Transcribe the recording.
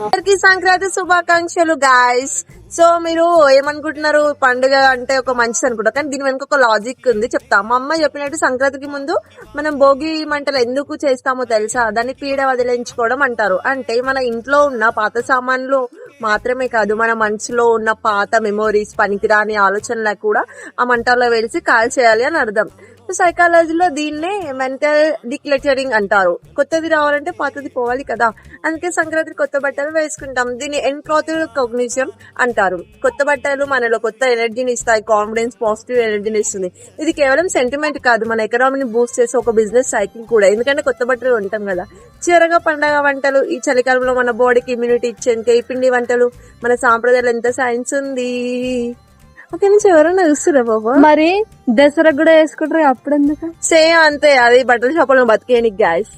అందరికీ సంక్రాంతి శుభాకాంక్షలు guys. So మీరు ఏమనుకుంటున్నారు, పండుగ అంటే ఒక మంచిది అనుకుంటారు, కానీ దీని వెనుక ఒక లాజిక్ ఉంది, చెప్తా. మా అమ్మ చెప్పినట్టు సంక్రాంతికి ముందు మనం భోగి మంటలు ఎందుకు చేస్తామో తెలుసా? దాన్ని పీడ వదిలించుకోవడం అంటారు. అంటే మన ఇంట్లో ఉన్న పాత సామాన్లు మాత్రమే కాదు, మన మనసులో ఉన్న పాత మెమోరీస్, పనికిరాని ఆలోచనలకు కూడా ఆ మంటల్లో వేసి కాల్ చేయాలి అని అర్థం. సైకాలజీలో దీన్నే మెంటల్ డిక్లటరింగ్ అంటారు. కొత్తది రావాలంటే పాతది పోవాలి కదా, అందుకే సంక్రాంతి కొత్త బట్టలు వేసుకుంటాం. దీన్ని ఎన్క్లాత్ కాగ్నిషన్ అంటారు. కొత్త బట్టలు మనలో కొత్త ఎనర్జీని ఇస్తాయి, కాన్ఫిడెన్స్, పాజిటివ్ ఎనర్జీని ఇస్తుంది. ఇది కేవలం సెంటిమెంట్ కాదు, మన ఎకనామీని బూస్ట్ చేసే ఒక బిజినెస్ సైకిల్ కూడా, ఎందుకంటే కొత్త బట్టలు ఉంటాం కదా. చివరగా పండగ వంటలు. ఈ చలికాలంలో మన బాడీకి ఇమ్యూనిటీ ఇచ్చేందుకే ఈ పిండి వంటలు. మన సాంప్రదాయాలు ఎంత సైన్స్ ఉంది. ఓకే నుంచి ఎవరైనా చూస్తురా బాబా? మరి దసరా కూడా వేసుకుంటారు, అప్పుడు ఎందుకు? సేమ్ అంతే, అది బట్టల షాపులను బతికేయనికి గాయస్.